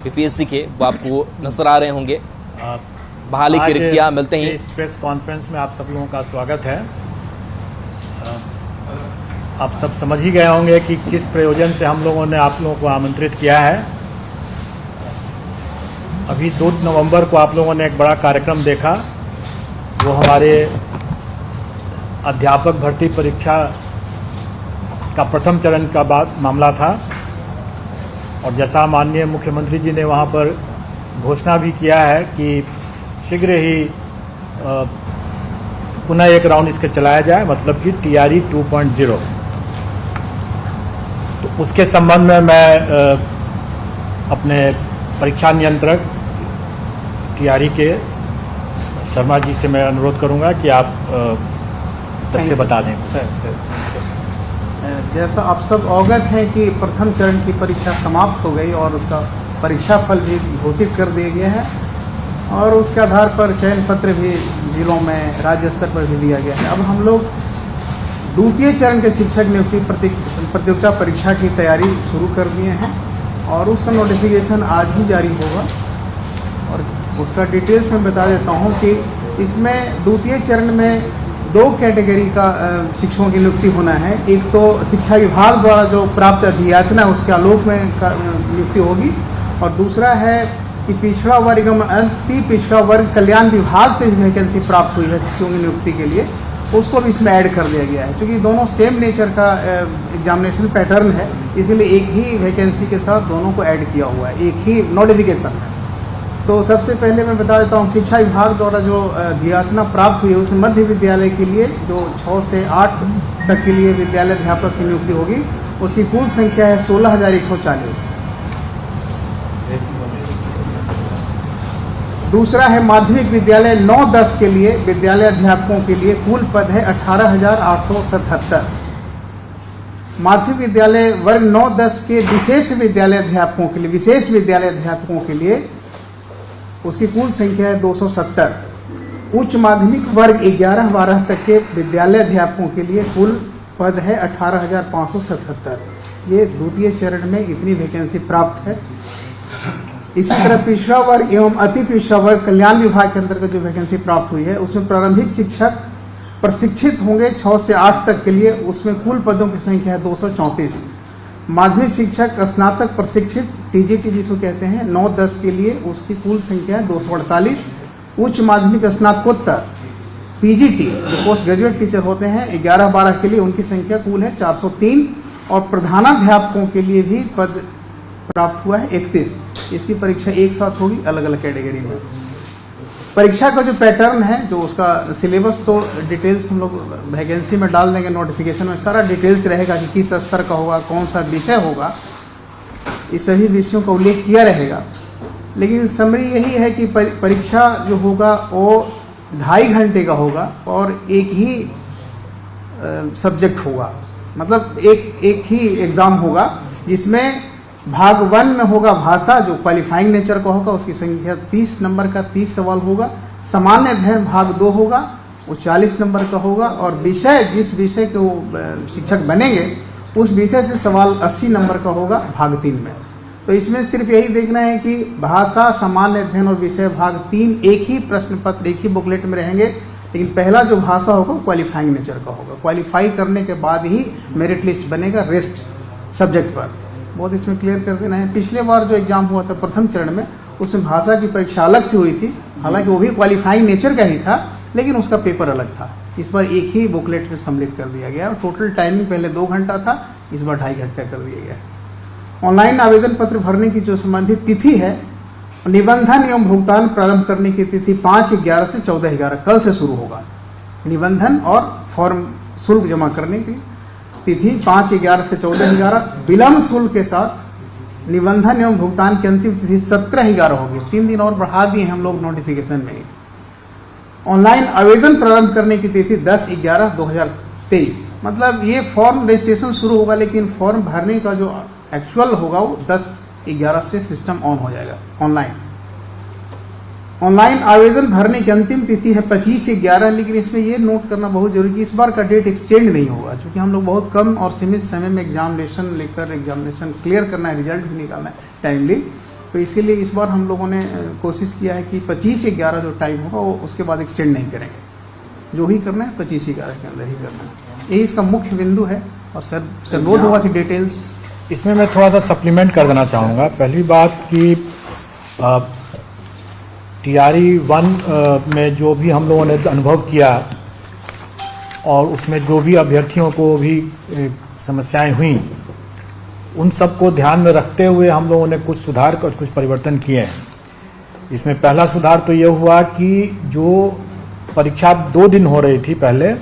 BPSC के वो आपको नजर आ रहे होंगे। बहाली की रिक्तियां मिलते ही इस प्रेस कॉन्फ्रेंस में आप सब लोगों का स्वागत है। आप सब समझ ही गए होंगे कि किस प्रयोजन से हम लोगों ने आप लोगों को आमंत्रित किया है। अभी 2 नवंबर को आप लोगों ने एक बड़ा कार्यक्रम देखा, वो हमारे अध्यापक भर्ती परीक्षा का प्रथम चरण का मामला था। और जैसा माननीय मुख्यमंत्री जी ने वहाँ पर घोषणा भी किया है कि शीघ्र ही पुनः एक राउंड इसके चलाया जाए, मतलब कि TRE 2.0। तो उसके संबंध में मैं अपने परीक्षा नियंत्रक TRE के शर्मा जी से मैं अनुरोध करूंगा कि आप तथ्य बता दें। जैसा आप सब अवगत हैं कि प्रथम चरण की परीक्षा समाप्त हो गई और उसका परीक्षा फल भी घोषित कर दिया गया है और उसके आधार पर चयन पत्र भी जिलों में राज्य स्तर पर भी दिया गया है। अब हम लोग द्वितीय चरण के शिक्षक नियुक्ति प्रतियोगिता परीक्षा की तैयारी शुरू कर दिए हैं और उसका नोटिफिकेशन आज ही जारी होगा। और उसका डिटेल्स में बता देता हूं कि इसमें द्वितीय चरण में 2 कैटेगरी का शिक्षकों की नियुक्ति होना है। एक तो शिक्षा विभाग द्वारा जो प्राप्त अधियाचना है उसके आलोक में नियुक्ति होगी और दूसरा है कि पिछड़ा वर्ग एवं अति पिछड़ा वर्ग कल्याण विभाग से वैकेंसी प्राप्त हुई है शिक्षकों की नियुक्ति के लिए, उसको भी इसमें ऐड कर दिया गया है। क्योंकि दोनों सेम नेचर का एग्जामिनेशन पैटर्न है, इसीलिए एक ही वैकेंसी के साथ दोनों को ऐड किया हुआ है, एक ही नोटिफिकेशन है। तो सबसे पहले मैं बता देता हूँ, शिक्षा विभाग द्वारा जो अधियाचना प्राप्त हुई है उसमें मध्य विद्यालय के लिए जो 6 से 8 तक के लिए विद्यालय अध्यापक की नियुक्ति होगी, उसकी कुल संख्या है 16,140। दूसरा है माध्यमिक विद्यालय 9-10 के लिए विद्यालय अध्यापकों के लिए कुल पद है 18,877। माध्यमिक विद्यालय वर्ग 9-10 के विशेष विद्यालय अध्यापकों के लिए उसकी कुल संख्या है 270। उच्च माध्यमिक वर्ग 11-12 तक के विद्यालय अध्यापकों के लिए कुल पद है 18,577। ये द्वितीय चरण में इतनी वैकेंसी प्राप्त है। इसी तरह पिछड़ा वर्ग एवं अति पिछड़ा वर्ग कल्याण विभाग के अंतर्गत जो वैकेंसी प्राप्त हुई है उसमें प्रारंभिक शिक्षक प्रशिक्षित होंगे 6 से 8 तक के लिए, उसमें कुल पदों की संख्या है 234। माध्यमिक शिक्षक स्नातक प्रशिक्षित TGT जिसको कहते हैं 9-10 के लिए उसकी कुल संख्या है 248। उच्च माध्यमिक स्नातकोत्तर PGT जो पोस्ट ग्रेजुएट टीचर होते हैं 11-12 के लिए उनकी संख्या कुल है 403 और प्रधानाध्यापकों के लिए भी पद प्राप्त हुआ है 31। इसकी परीक्षा एक साथ होगी अलग अलग कैटेगरी में। परीक्षा का जो पैटर्न है, जो उसका सिलेबस तो डिटेल्स हम लोग वैकेंसी में डाल देंगे, नोटिफिकेशन में सारा डिटेल्स रहेगा कि किस स्तर का होगा, कौन सा विषय होगा, इस सभी विषयों का उल्लेख किया रहेगा। लेकिन समरी यही है कि परीक्षा जो होगा वो 2.5 घंटे का होगा और एक ही सब्जेक्ट होगा, मतलब एक ही एग्जाम होगा जिसमें भाग 1 में होगा भाषा जो क्वालिफाइंग नेचर का होगा, उसकी संख्या 30 नंबर का 30 सवाल होगा। सामान्य अध्ययन भाग 2 होगा, वो 40 नंबर का होगा और विषय जिस विषय के वो शिक्षक बनेंगे उस विषय से सवाल 80 नंबर का होगा भाग 3 में। तो इसमें सिर्फ यही देखना है कि भाषा, सामान्य अध्ययन और विषय भाग 3 एक ही प्रश्न पत्र एक ही बुकलेट में रहेंगे, लेकिन पहला जो भाषा होगा क्वालिफाइंग नेचर का होगा। क्वालिफाई करने के बाद ही मेरिट लिस्ट बनेगा रेस्ट सब्जेक्ट पर। बहुत इसमें क्लियर कर देना है। पिछले बार जो एग्जाम हुआ था प्रथम चरण में उसमें भाषा की परीक्षा अलग से हुई थी, हालांकि वो भी क्वालिफाइंग नेचर का ही था लेकिन उसका पेपर अलग था। इस बार एक ही बुकलेट में सम्मिलित कर दिया गया और टोटल टाइमिंग पहले 2 घंटा था, इस बार 2.5 घंटा कर दिया गया। ऑनलाइन आवेदन पत्र भरने की जो संबंधित तिथि है, निबंधन एवं भुगतान प्रारंभ करने की तिथि 5/11 से 14/11 कल से शुरू होगा। निबंधन और फॉर्म शुल्क जमा करने की तिथि 5/11 से 14/11, विलम्ब शुल्क के साथ निबंधन एवं भुगतान की अंतिम तिथि 17/11 होगी। 3 दिन और बढ़ा दिए हम लोग नोटिफिकेशन में। ऑनलाइन आवेदन प्रारंभ करने की तिथि 10/11/2023, मतलब ये फॉर्म रजिस्ट्रेशन शुरू होगा लेकिन फॉर्म भरने का जो एक्चुअल होगा वो 10/11 से सिस्टम ऑन हो जाएगा ऑनलाइन। ऑनलाइन आवेदन भरने की अंतिम तिथि है 25/11, लेकिन इसमें यह नोट करना बहुत जरूरी कि इस बार का डेट एक्सटेंड नहीं होगा, क्योंकि हम लोग बहुत कम और सीमित समय में एग्जामिनेशन लेकर एग्जामिनेशन क्लियर करना है, रिजल्ट भी निकालना है टाइमली। तो इसीलिए इस बार हम लोगों ने कोशिश किया है कि 25/11 जो टाइम होगा वो उसके बाद एक्सटेंड नहीं करेंगे, जो ही करना है 25/11 के अंदर ही करना है। यही इसका मुख्य बिंदु है। और सर अनुरोध हुआ कि डिटेल्स इसमें मैं थोड़ा सा सप्लीमेंट कर देना चाहूँगा। पहली बात कि TRE 1 में जो भी हम लोगों ने अनुभव किया और उसमें जो भी अभ्यर्थियों को भी समस्याएं हुई, उन सबको ध्यान में रखते हुए हम लोगों ने कुछ सुधार और कुछ परिवर्तन किए हैं। इसमें पहला सुधार तो ये हुआ कि जो परीक्षा 2 दिन हो रही थी पहले,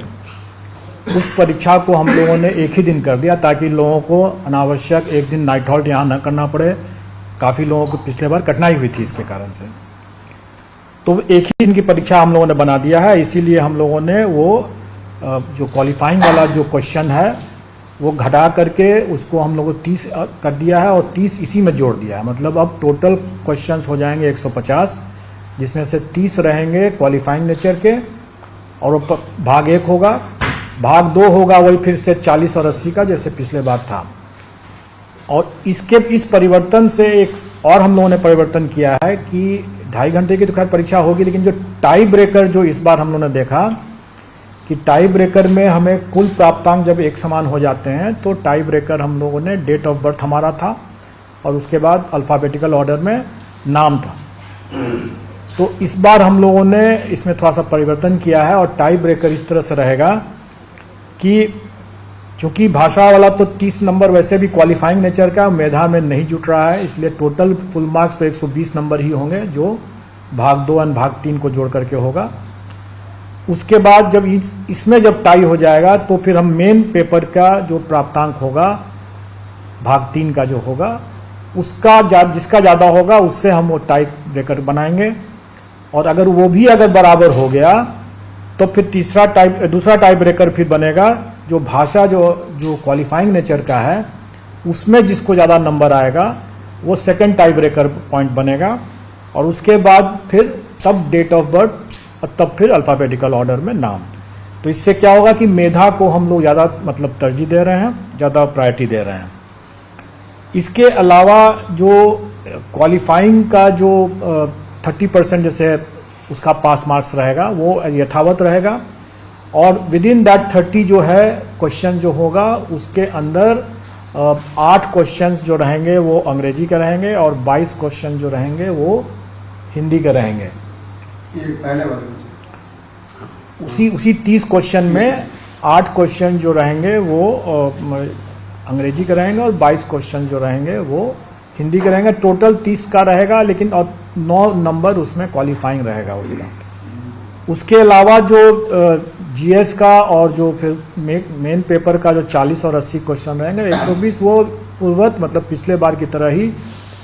उस परीक्षा को हम लोगों ने एक ही दिन कर दिया ताकि लोगों को अनावश्यक एक दिन नाइट हॉल्ट यहाँ न करना पड़े। काफ़ी लोगों को पिछले बार कठिनाई हुई थी इसके कारण से, तो एक ही दिन की परीक्षा हम लोगों ने बना दिया है। इसीलिए हम लोगों ने वो जो क्वालिफाइंग वाला जो क्वेश्चन है वो घटा करके उसको हम लोगों को 30 कर दिया है और 30 इसी में जोड़ दिया है। मतलब अब टोटल क्वेश्चंस हो जाएंगे 150, जिसमें से 30 रहेंगे क्वालिफाइंग नेचर के और भाग 1 होगा, भाग 2 होगा वही फिर से 40 और 80 का जैसे पिछले बार था। और इस परिवर्तन से एक और हम लोगों ने परिवर्तन किया है कि 2.5 घंटे की तो खैर परीक्षा होगी, लेकिन जो टाई ब्रेकर जो इस बार हम लोगों ने देखा कि टाई ब्रेकर में हमें कुल प्राप्तांक जब एक समान हो जाते हैं तो टाई ब्रेकर हम लोगों ने डेट ऑफ बर्थ हमारा था और उसके बाद अल्फाबेटिकल ऑर्डर में नाम था। तो इस बार हम लोगों ने इसमें थोड़ा सा परिवर्तन किया है और टाई ब्रेकर इस तरह से रहेगा कि चूंकि भाषा वाला तो 30 नंबर वैसे भी क्वालिफाइंग नेचर का मेधा में नहीं जुट रहा है, इसलिए टोटल फुल मार्क्स तो 120 नंबर ही होंगे जो भाग 2 और भाग 3 को जोड़ करके होगा। उसके बाद जब इसमें जब टाई हो जाएगा तो फिर हम मेन पेपर का जो प्राप्तांक होगा भाग 3 का जो होगा उसका जिसका ज़्यादा होगा उससे हम वो टाई ब्रेकर बनाएंगे। और अगर वो भी अगर बराबर हो गया तो फिर दूसरा टाई ब्रेकर फिर बनेगा जो भाषा जो क्वालिफाइंग नेचर का है उसमें जिसको ज़्यादा नंबर आएगा वो सेकंड टाई ब्रेकर पॉइंट बनेगा। और उसके बाद फिर तब डेट ऑफ बर्थ और तब फिर अल्फाबेटिकल ऑर्डर में नाम। तो इससे क्या होगा कि मेधा को हम लोग ज़्यादा मतलब तरजीह दे रहे हैं, ज़्यादा प्रायोरिटी दे रहे हैं। इसके अलावा जो क्वालिफाइंग का जो 30% जैसे उसका पास मार्क्स रहेगा वो यथावत रहेगा और विद इन दैट 30 जो है क्वेश्चन जो होगा उसके अंदर 8 क्वेश्चंस जो रहेंगे वो अंग्रेजी के रहेंगे और 22 क्वेश्चन जो रहेंगे वो हिंदी के रहेंगे। पहले वाले उसी 30 क्वेश्चन में 8 क्वेश्चन जो रहेंगे वो अंग्रेजी के रहेंगे और 22 क्वेश्चन जो रहेंगे वो हिंदी के रहेंगे। टोटल 30 का रहेगा, लेकिन और 9 नंबर उसमें क्वालिफाइंग रहेगा उसका। उसके अलावा जो जीएस का और जो फिर मेन पेपर का जो 40 और 80 क्वेश्चन रहेंगे 120 वो पूर्वत मतलब पिछले बार की तरह ही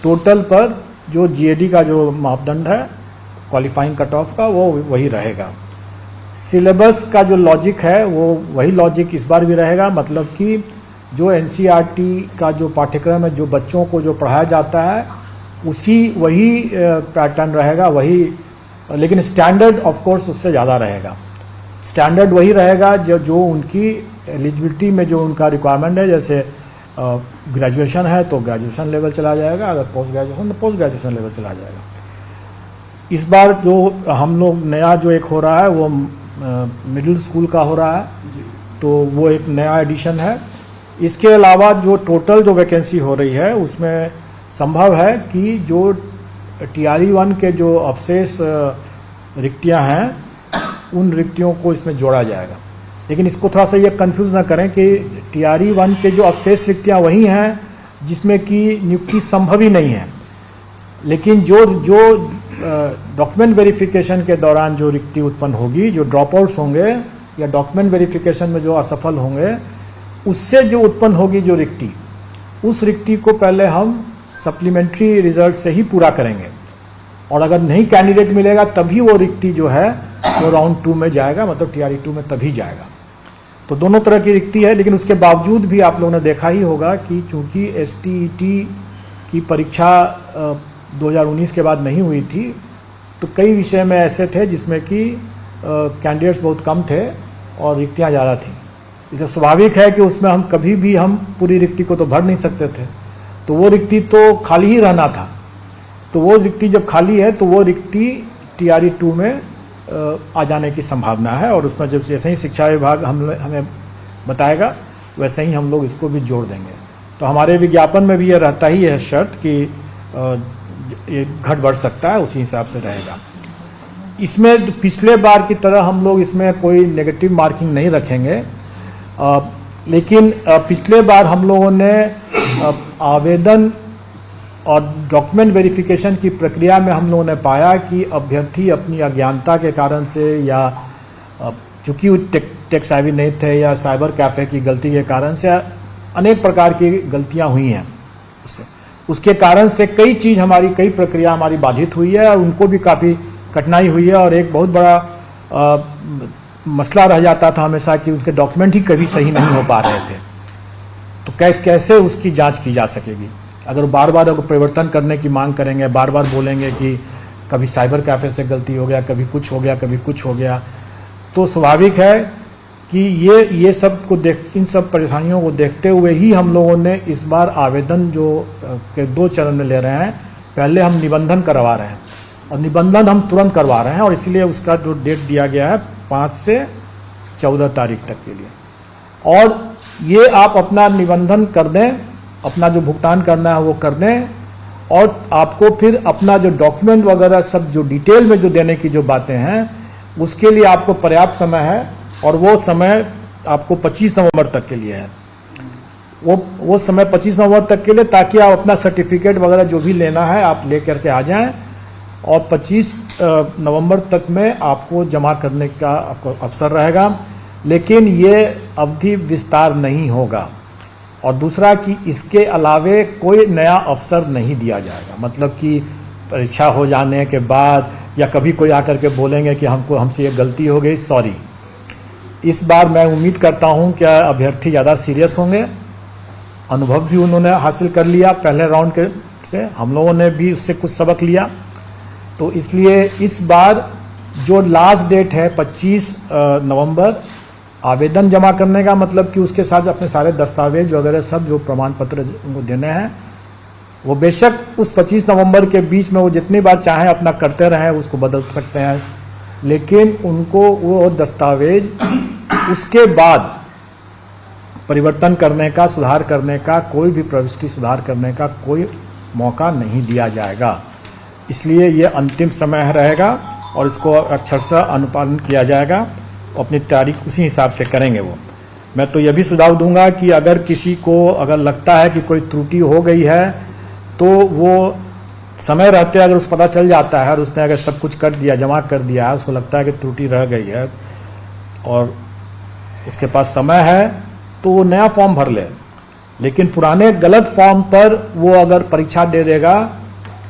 टोटल पर जो जीएडी का जो मापदंड है क्वालिफाइंग कट ऑफ का वो वही रहेगा। सिलेबस का जो लॉजिक है वो वही लॉजिक इस बार भी रहेगा, मतलब कि जो एनसीईआरटी का जो पाठ्यक्रम है जो बच्चों को जो पढ़ाया जाता है वही पैटर्न रहेगा वही, लेकिन स्टैंडर्ड ऑफ कोर्स उससे ज़्यादा रहेगा। स्टैंडर्ड वही रहेगा जो उनकी एलिजिबिलिटी में जो उनका रिक्वायरमेंट है, जैसे ग्रेजुएशन है तो ग्रेजुएशन लेवल चला जाएगा, अगर पोस्ट ग्रेजुएशन तो पोस्ट ग्रेजुएशन लेवल चला जाएगा। इस बार जो हम लोग नया जो एक हो रहा है वो मिडिल स्कूल का हो रहा है, तो वो एक नया एडिशन है। इसके अलावा जो टोटल जो वैकेंसी हो रही है उसमें संभव है कि जो TRE 1 के जो अवशेष रिक्तियां हैं उन रिक्तियों को इसमें जोड़ा जाएगा। लेकिन इसको थोड़ा सा ये कंफ्यूज ना करें कि TRE 1 के जो अवशेष रिक्तियां वही हैं जिसमें कि नियुक्ति संभव ही नहीं है, लेकिन जो डॉक्यूमेंट वेरिफिकेशन के दौरान जो रिक्ति उत्पन्न होगी, जो ड्रॉप आउट्स होंगे या डॉक्यूमेंट वेरिफिकेशन में जो असफल होंगे उससे जो उत्पन्न होगी जो रिक्ति, उस रिक्ति को पहले हम सप्लीमेंट्री रिजल्ट से ही पूरा करेंगे और अगर नहीं कैंडिडेट मिलेगा तभी वो रिक्ति जो है वो राउंड 2 में जाएगा, मतलब TRE 2 में तभी जाएगा। तो दोनों तरह की रिक्ति है, लेकिन उसके बावजूद भी आप लोगों ने देखा ही होगा कि चूंकि STET की परीक्षा 2019 के बाद नहीं हुई थी तो कई विषय में ऐसे थे जिसमें कि कैंडिडेट्स बहुत कम थे और रिक्तियाँ ज़्यादा थी। इसलिए स्वाभाविक है कि उसमें हम कभी भी हम पूरी रिक्ति को तो भर नहीं सकते थे, तो वो रिक्ति तो खाली ही रहना था। तो वो रिक्ति जब खाली है तो वो रिक्ति TRE 2 में आ जाने की संभावना है, और उसमें जब जैसे ही शिक्षा विभाग हमें बताएगा वैसे ही हम लोग इसको भी जोड़ देंगे। तो हमारे विज्ञापन में भी ये रहता ही है शर्त कि ये घट बढ़ सकता है, उसी हिसाब से रहेगा। इसमें पिछले बार की तरह हम लोग इसमें कोई नेगेटिव मार्किंग नहीं रखेंगे, लेकिन पिछले बार हम लोगों ने आवेदन और डॉक्यूमेंट वेरिफिकेशन की प्रक्रिया में हम लोगों ने पाया कि अभ्यर्थी अपनी अज्ञानता के कारण से या चूंकि वो टेक सेवी नहीं थे या साइबर कैफे की गलती के कारण से अनेक प्रकार की गलतियां हुई हैं, उसके कारण से कई प्रक्रिया हमारी बाधित हुई है और उनको भी काफ़ी कठिनाई हुई है, और एक बहुत बड़ा मसला रह जाता था हमेशा कि उनके डॉक्यूमेंट ही कभी सही नहीं हो पा रहे थे। तो कैसे उसकी जांच की जा सकेगी? अगर बार बार अगर परिवर्तन करने की मांग करेंगे, बार बार बोलेंगे कि कभी साइबर कैफे से गलती हो गया, कभी कुछ हो गया, कभी कुछ हो गया, तो स्वाभाविक है कि ये सब को इन सब परेशानियों को देखते हुए ही हम लोगों ने इस बार आवेदन जो के 2 चरण में ले रहे हैं। पहले हम निबंधन करवा रहे हैं और निबंधन हम तुरंत करवा रहे हैं, और इसलिए उसका जो डेट दिया गया है 5 से 14 तारीख तक के लिए। और ये आप अपना निबंधन कर दें, अपना जो भुगतान करना है वो कर दें, और आपको फिर अपना जो डॉक्यूमेंट वगैरह सब जो डिटेल में जो देने की जो बातें हैं उसके लिए आपको पर्याप्त समय है, और वो समय आपको 25 नवंबर तक के लिए है। वो समय 25 नवंबर तक के लिए, ताकि आप अपना सर्टिफिकेट वगैरह जो भी लेना है आप ले करके आ जाएं, और 25 नवंबर तक में आपको जमा करने का आपको अवसर रहेगा। लेकिन ये अवधि विस्तार नहीं होगा, और दूसरा कि इसके अलावे कोई नया अवसर नहीं दिया जाएगा। मतलब कि परीक्षा हो जाने के बाद या कभी कोई आकर के बोलेंगे कि हमसे ये गलती हो गई, सॉरी। इस बार मैं उम्मीद करता हूं कि अभ्यर्थी ज़्यादा सीरियस होंगे, अनुभव भी उन्होंने हासिल कर लिया पहले राउंड के से, हम लोगों ने भी उससे कुछ सबक लिया। तो इसलिए इस बार जो लास्ट डेट है 25 नवंबर आवेदन जमा करने का, मतलब कि उसके साथ अपने सारे दस्तावेज वगैरह सब जो प्रमाण पत्र उनको देने हैं, वो बेशक उस 25 नवंबर के बीच में वो जितनी बार चाहें अपना करते रहें, उसको बदल सकते हैं, लेकिन उनको वो दस्तावेज उसके बाद परिवर्तन करने का, सुधार करने का, कोई भी प्रविष्टि सुधार करने का कोई मौका नहीं दिया जाएगा। इसलिए ये अंतिम समय रहेगा और इसको अक्षरशः अनुपालन किया जाएगा, अपनी तारीख उसी हिसाब से करेंगे वो। मैं तो यह भी सुझाव दूंगा कि अगर किसी को अगर लगता है कि कोई त्रुटि हो गई है, तो वो समय रहते अगर उस पता चल जाता है और उसने अगर सब कुछ कर दिया, जमा कर दिया है, उसको लगता है कि त्रुटि रह गई है और उसके पास समय है, तो वो नया फॉर्म भर ले। लेकिन पुराने गलत फॉर्म पर वो अगर परीक्षा दे देगा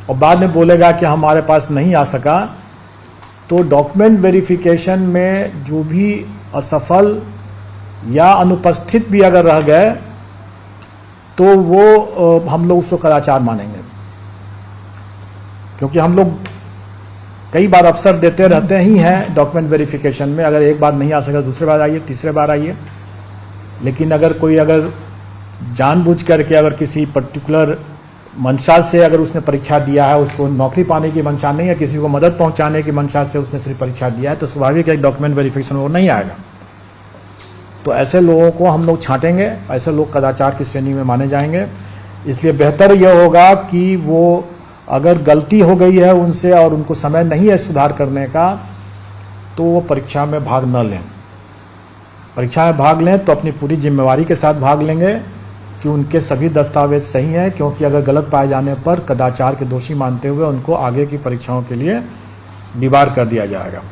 और बाद में बोलेगा कि हमारे पास नहीं आ सका, तो डॉक्यूमेंट वेरिफिकेशन में जो भी असफल या अनुपस्थित भी अगर रह गए, तो वो हम लोग उसको कदाचार मानेंगे। क्योंकि हम लोग कई बार अवसर देते रहते ही हैं डॉक्यूमेंट वेरिफिकेशन में, अगर एक बार नहीं आ सका दूसरे बार आइए, तीसरे बार आइए। लेकिन अगर कोई अगर जानबूझ करके अगर किसी पर्टिकुलर मंशा से अगर उसने परीक्षा दिया है, उसको नौकरी पाने की मंशा नहीं है, किसी को मदद पहुंचाने की मंशा से उसने सिर्फ परीक्षा दिया है, तो स्वाभाविक है डॉक्यूमेंट वेरिफिकेशन वो नहीं आएगा। तो ऐसे लोगों को हम लोग छांटेंगे, ऐसे लोग कदाचार की श्रेणी में माने जाएंगे। इसलिए बेहतर यह होगा कि वो अगर गलती हो गई है उनसे और उनको समय नहीं है सुधार करने का, तो वो परीक्षा में भाग न लें। परीक्षा में भाग लें तो अपनी पूरी जिम्मेवारी के साथ भाग लेंगे कि उनके सभी दस्तावेज सही हैं, क्योंकि अगर गलत पाए जाने पर कदाचार के दोषी मानते हुए उनको आगे की परीक्षाओं के लिए डिबार कर दिया जाएगा।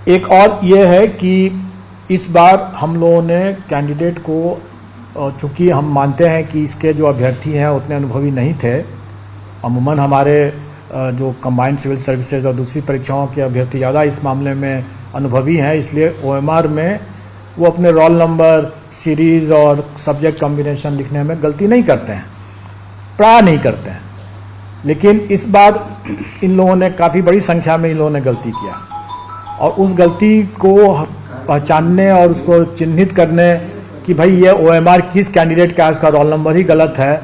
एक और ये है कि इस बार हम लोगों ने कैंडिडेट को, चूंकि हम मानते हैं कि इसके जो अभ्यर्थी हैं उतने अनुभवी नहीं थे, अमूमन हमारे जो कंबाइंड सिविल सर्विसेज और दूसरी परीक्षाओं के अभ्यर्थी ज़्यादा इस मामले में अनुभवी हैं, इसलिए OMR में वो अपने रोल नंबर, सीरीज और सब्जेक्ट कॉम्बिनेशन लिखने में गलती नहीं करते हैं, प्राय नहीं करते हैं। लेकिन इस बार इन लोगों ने काफ़ी बड़ी संख्या में इन लोगों ने गलती किया, और उस गलती को पहचानने और उसको चिन्हित करने कि भाई ये OMR किस कैंडिडेट का है, उसका रोल नंबर ही गलत है,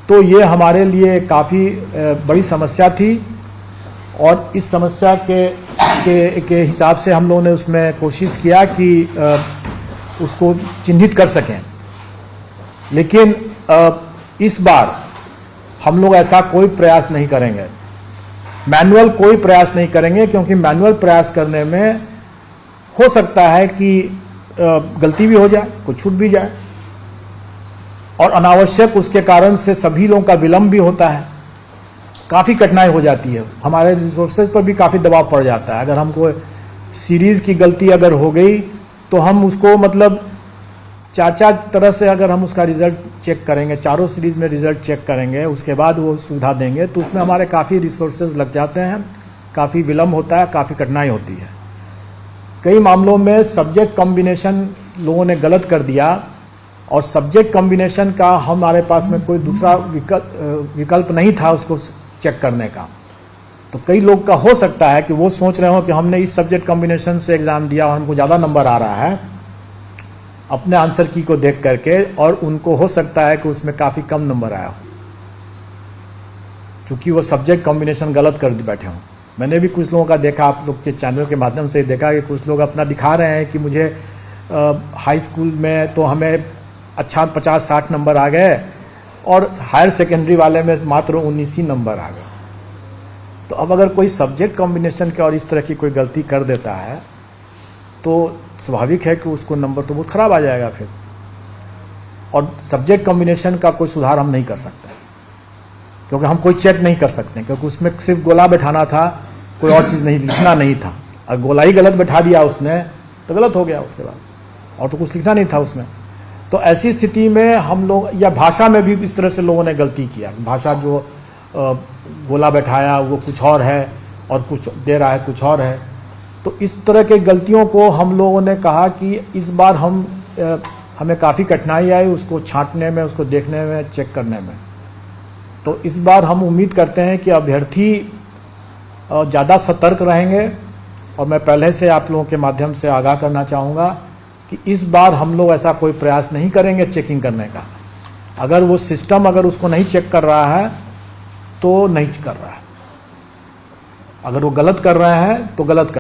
तो ये हमारे लिए काफ़ी बड़ी समस्या थी और इस समस्या के हिसाब से हम लोगों ने उसमें कोशिश किया कि उसको चिन्हित कर सकें। लेकिन इस बार हम लोग ऐसा कोई प्रयास नहीं करेंगे, मैनुअल कोई प्रयास नहीं करेंगे, क्योंकि मैनुअल प्रयास करने में हो सकता है कि गलती भी हो जाए, कुछ छूट भी जाए और अनावश्यक उसके कारण से सभी लोगों का विलंब भी होता है, काफ़ी कठिनाई हो जाती है, हमारे रिसोर्सेज पर भी काफ़ी दबाव पड़ जाता है। अगर हमको सीरीज की गलती अगर हो गई तो हम उसको मतलब चार तरह से अगर हम उसका रिजल्ट चेक करेंगे, चारों सीरीज में रिजल्ट चेक करेंगे, उसके बाद वो सुविधा देंगे, तो उसमें हमारे काफ़ी रिसोर्सेज लग जाते हैं, काफ़ी विलंब होता है, काफ़ी कठिनाई होती है। कई मामलों में सब्जेक्ट कॉम्बिनेशन लोगों ने गलत कर दिया और सब्जेक्ट कॉम्बिनेशन का हमारे पास में कोई दूसरा विकल्प नहीं था उसको चेक करने का। तो कई लोग का हो सकता है कि वो सोच रहे हो कि हमने इस सब्जेक्ट कॉम्बिनेशन से एग्जाम दिया और हमको ज़्यादा नंबर आ रहा है अपने आंसर की को देख करके, और उनको हो सकता है कि उसमें काफ़ी कम नंबर आया हो क्योंकि वो सब्जेक्ट कॉम्बिनेशन गलत कर बैठे हों। मैंने भी कुछ लोगों का देखा, आप लोग के चैनल के माध्यम से देखा कि कुछ लोग अपना दिखा रहे हैं कि मुझे हाई स्कूल में तो हमें अच्छा 50-60 नंबर आ गए और हायर सेकेंडरी वाले में मात्र 19 ही नंबर आ गए। तो अब अगर कोई सब्जेक्ट कॉम्बिनेशन के और इस तरह की कोई गलती कर देता है तो स्वाभाविक है कि उसको नंबर तो बहुत खराब आ जाएगा फिर, और सब्जेक्ट कॉम्बिनेशन का कोई सुधार हम नहीं कर सकते क्योंकि हम कोई चेक नहीं कर सकते, क्योंकि उसमें सिर्फ गोला बैठाना था, कोई और चीज़ नहीं, लिखना नहीं था। अगर गोला ही गलत बैठा दिया उसने तो गलत हो गया, उसके बाद और तो कुछ लिखना नहीं था उसमें। तो ऐसी स्थिति में हम लोग, या भाषा में भी इस तरह से लोगों ने गलती किया, भाषा जो गोला बैठाया वो कुछ और है और कुछ दे रहा है कुछ और है। तो इस तरह के गलतियों को हम लोगों ने कहा कि इस बार हमें काफ़ी कठिनाई आई उसको छांटने में, उसको देखने में, चेक करने में। तो इस बार हम उम्मीद करते हैं कि अभ्यर्थी ज़्यादा सतर्क रहेंगे, और मैं पहले से आप लोगों के माध्यम से आगाह करना चाहूँगा कि इस बार हम लोग ऐसा कोई प्रयास नहीं करेंगे चेकिंग करने का। अगर वो सिस्टम अगर उसको नहीं चेक कर रहा है तो नहीं कर रहा है, अगर वो गलत कर रहे हैं तो गलत कर